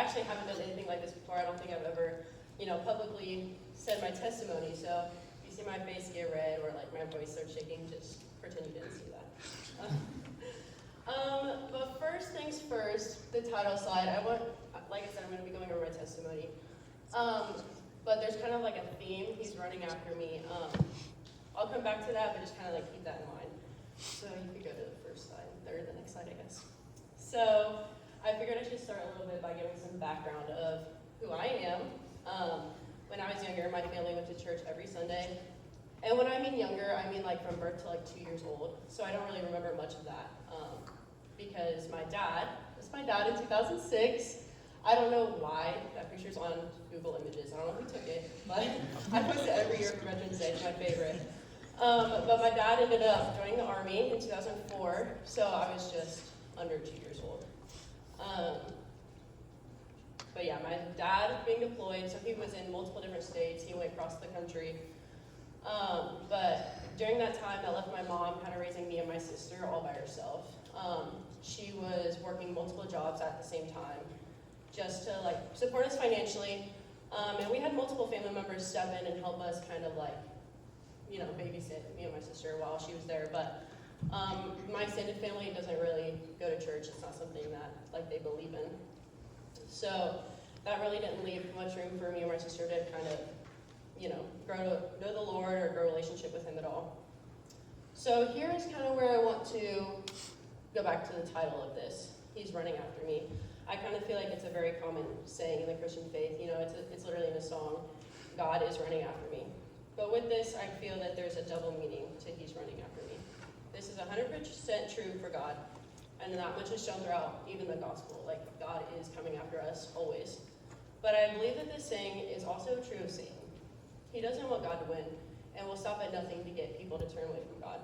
actually haven't done anything like this before. I don't think I've ever, publicly said my testimony. So if you see my face get red or like my voice start shaking, just pretend you didn't see that. But first things first, the title slide. Like I said, I'm going to be going over my testimony. But there's kind of like a theme. He's running after me. I'll come back to that, but just kind of like keep that in mind. So you could go to the first slide, or the next slide, I guess. So I figured I should start a little bit by giving some background of who I am. When I was younger, my family went to church every Sunday. And when I mean younger, I mean like from birth to like 2 years old. So I don't really remember much of that. Because my dad, this is my dad in 2006. I don't know why. That picture's on Google Images. I don't know who took it, but I post it every year for Veterans Day. It's my favorite. But my dad ended up joining the Army in 2004, so I was just under 2 years old. But yeah, my dad being deployed, so he was in multiple different states. He went across the country. But during that time, I left my mom kind of raising me and my sister all by herself. She was working multiple jobs at the same time, just to like support us financially. And we had multiple family members step in and help us kind of like, babysit me and my sister while she was there. But my extended family doesn't really go to church. It's not something that like they believe in. So that really didn't leave much room for me and my sister to kind of, grow to know the Lord or grow a relationship with Him at all. So here is kind of where I want to go back to the title of this. He's running after me. I kind of feel like it's a very common saying in the Christian faith. It's literally in a song, God is running after me. But with this, I feel that there's a double meaning to He's running after me. This is 100% true for God, and that much is shown throughout even the gospel. Like, God is coming after us always. But I believe that this saying is also true of Satan. He doesn't want God to win, and will stop at nothing to get people to turn away from God.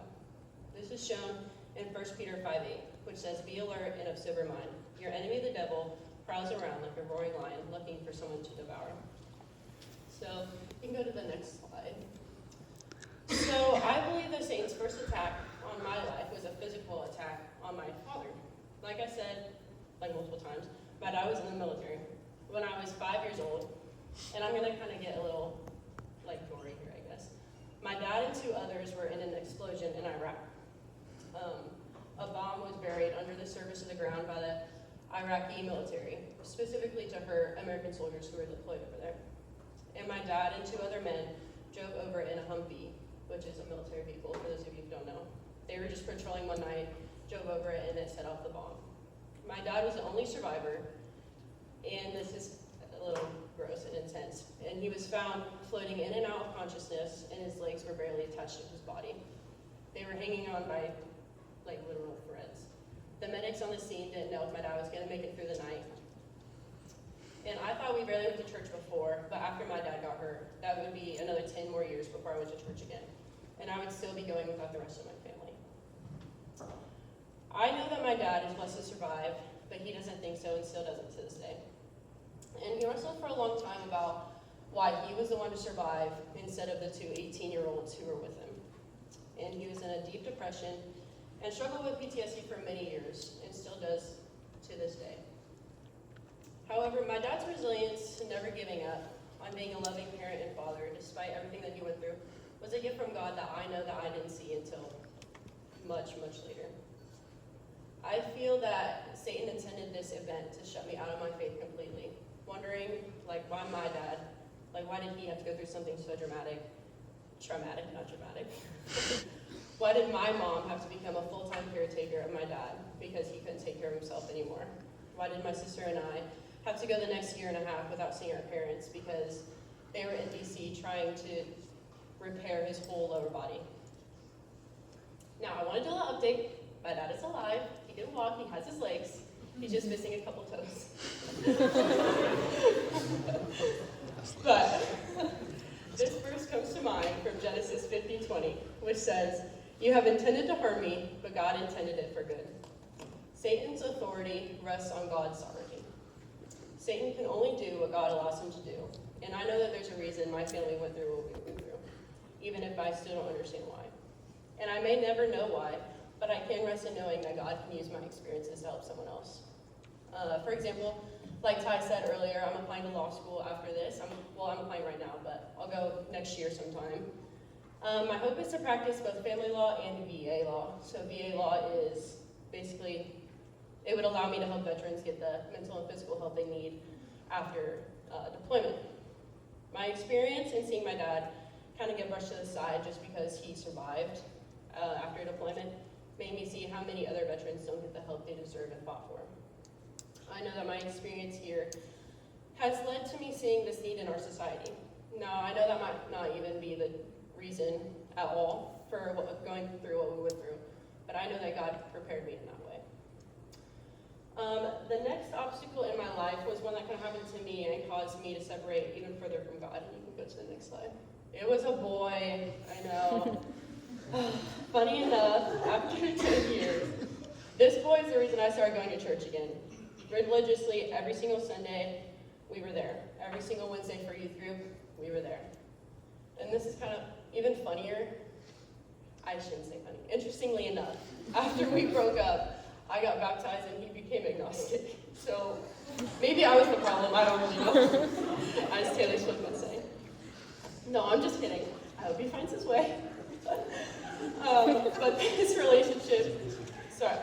This is shown in 1 Peter 5:8, which says, "Be alert and of sober mind. Your enemy, the devil, prowls around like a roaring lion, looking for someone to devour." So you can go to the next slide. So I believe that Satan's first attack on my life was a physical attack on my father. Like I said, like multiple times, my dad was in the military when I was 5 years old. And I'm going to kind of get a little, gory here, I guess. My dad and 2 others were in an explosion in Iraq. A bomb was buried under the surface of the ground by the Iraqi military, specifically to hurt American soldiers who were deployed over there. And my dad and 2 other men drove over in a Humvee, which is a military vehicle, for those of you who don't know. They were just patrolling one night, drove over it, and it set off the bomb. My dad was the only survivor, and this is a little gross and intense. And he was found floating in and out of consciousness, and his legs were barely attached to his body. They were hanging on by, literal threads. The medics on the scene didn't know if my dad was going to make it through the night. And I thought we barely went to church before, but after my dad got hurt, that would be another 10 more years before I went to church again. And I would still be going without the rest of my family. I know that my dad is blessed to survive, but he doesn't think so and still doesn't to this day. And he wrestled for a long time about why he was the one to survive instead of the 2 18-year-olds who were with him. And he was in a deep depression and struggled with PTSD for many years and still does to this day. However, my dad's resilience and never giving up on being a loving parent and father, despite everything that he went through, was a gift from God that I know that I didn't see until much, much later. I feel that Satan intended this event to shut me out of my faith completely, wondering, why my dad, why did he have to go through something so traumatic, not dramatic. Why did my mom have to become a full-time caretaker of my dad because he couldn't take care of himself anymore? Why did my sister and I have to go the next year and a half without seeing our parents because they were in DC trying to repair his whole lower body? Now, I want to do a little update. My dad is alive. He can walk. He has his legs. He's just missing a couple toes. But this verse comes to mind from Genesis 15:20, which says, "You have intended to harm me, but God intended it for good." Satan's authority rests on God's sovereignty. Satan can only do what God allows him to do. And I know that there's a reason my family went through what we went through, even if I still don't understand why. And I may never know why, but I can rest in knowing that God can use my experiences to help someone else. For example, like Ty said earlier, I'm applying to law school after this. I'm applying right now, but I'll go next year sometime. My hope is to practice both family law and VA law. So VA law is basically, it would allow me to help veterans get the mental and physical help they need after deployment. My experience in seeing my dad kind of get brushed to the side just because he survived after deployment made me see how many other veterans don't get the help they deserve and fought for. I know that my experience here has led to me seeing this need in our society. Now, I know that might not even be the reason at all for going through what we went through, but I know that God prepared me in that way. The next obstacle in my life was one that kind of happened to me and caused me to separate even further from God. You can go to the next slide. It was a boy, I know. Funny enough, after 10 years, this boy is the reason I started going to church again. Religiously, every single Sunday, we were there. Every single Wednesday for youth group, we were there. And this is kind of even funnier. I shouldn't say funny. Interestingly enough, after we broke up, I got baptized and he became agnostic. So maybe I was the problem, I don't really know. As Taylor Swift would say. No, I'm just kidding. I hope he finds his way. But this relationship, sorry.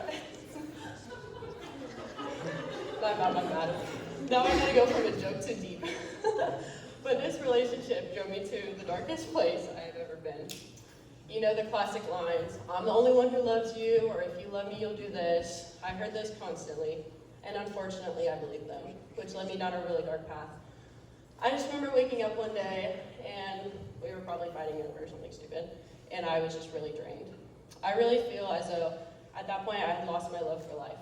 My bad. Now I gotta go from a joke to deep. But this relationship drove me to the darkest place I have ever been. You know the classic lines, I'm the only one who loves you, or if you love me, you'll do this. I heard those constantly, and unfortunately I believed them, which led me down a really dark path. I just remember waking up one day, and we were probably fighting over something stupid, and I was just really drained. I really feel as though at that point I had lost my love for life.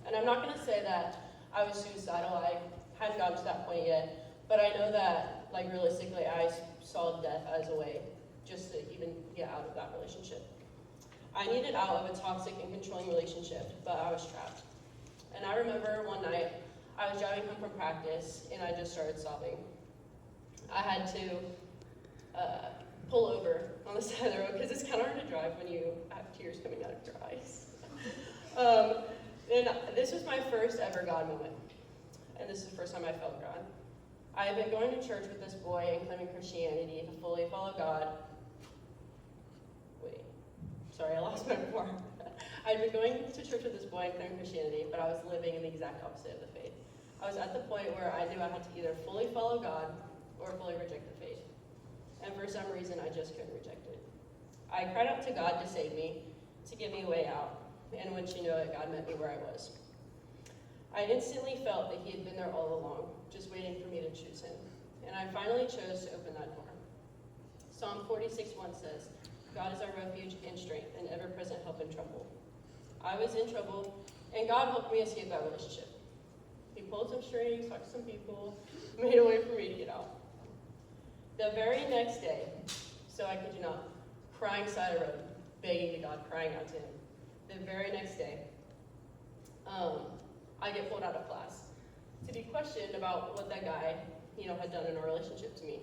And I'm not gonna say that I was suicidal, I hadn't gotten to that point yet, but I know that, like, realistically, I saw death as a way just to even get out of that relationship. I needed out of a toxic and controlling relationship, but I was trapped. And I remember one night, I was driving home from practice, and I just started sobbing. I had to pull over on the side of the road, because it's kind of hard to drive when you have tears coming out of your eyes. And this was my first ever God moment, and this is the first time I felt God. I had been going to church with this boy and claiming Christianity to fully follow God. Sorry, I lost my form. I had been going to church with this boy and claiming Christianity, but I was living in the exact opposite of the faith. I was at the point where I knew I had to either fully follow God or fully reject the faith. And for some reason, I just couldn't reject it. I cried out to God to save me, to give me a way out. And once you know it, God met me where I was. I instantly felt that he had been there all along, just waiting for me to choose him. And I finally chose to open that door. Psalm 46:1 says, God is our refuge and strength, and ever-present help in trouble. I was in trouble, and God helped me escape that relationship. He pulled some strings, talked to some people, made a way for me to get out. The very next day, so I kid you not, crying side of the road, begging to God, crying out to him. The very next day, I get pulled out of class to be questioned about what that guy, had done in a relationship to me.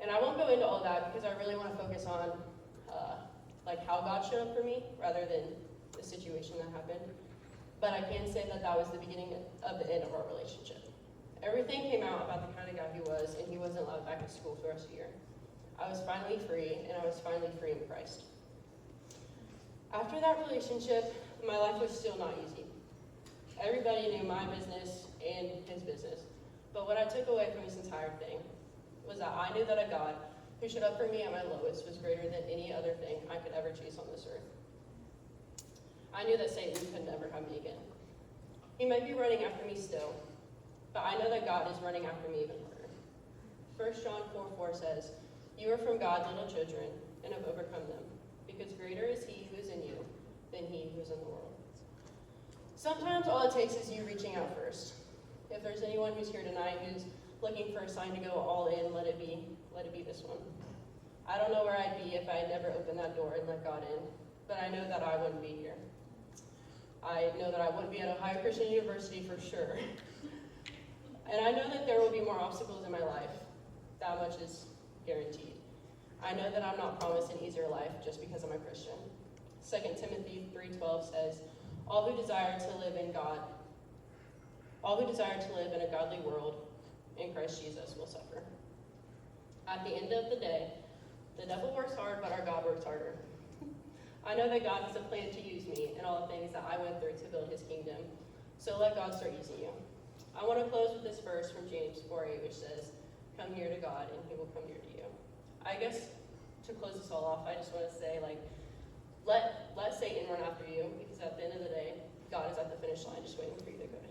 And I won't go into all that because I really want to focus on how God showed up for me rather than the situation that happened. But I can say that that was the beginning of the end of our relationship. Everything came out about the kind of guy he was, and he wasn't allowed back in school for the rest of the year. I was finally free, and I was finally free in Christ. After that relationship, my life was still not easy. Everybody knew my business and his business. But what I took away from this entire thing was that I knew that a God who showed up for me at my lowest was greater than any other thing I could ever chase on this earth. I knew that Satan could never have me again. He might be running after me still, but I know that God is running after me even harder. 1 John 4:4 says, "You are from God, little children, and have overcome them, because greater is he who is in you than he who is in the world." Sometimes all it takes is you reaching out first. If there's anyone who's here tonight who's looking for a sign to go all in, let it be this one. I don't know where I'd be if I had never opened that door and let God in, but I know that I wouldn't be here. I know that I wouldn't be at Ohio Christian University for sure. And I know that there will be more obstacles in my life. That much is guaranteed. I know that I'm not promised an easier life just because I'm a Christian. 2 Timothy 3:12 says, "All who desire to live in God All who desire to live in a godly world in Christ Jesus will suffer. At the end of the day, the devil works hard, but our God works harder. I know that God has a plan to use me in all the things that I went through to build his kingdom. So let God start using you. I want to close with this verse from James 4:8, which says, "Come near to God, and he will come near to you." I guess to close this all off, I just want to say, let Satan run after you, because at the end of the day, God is at the finish line just waiting for you to go to him.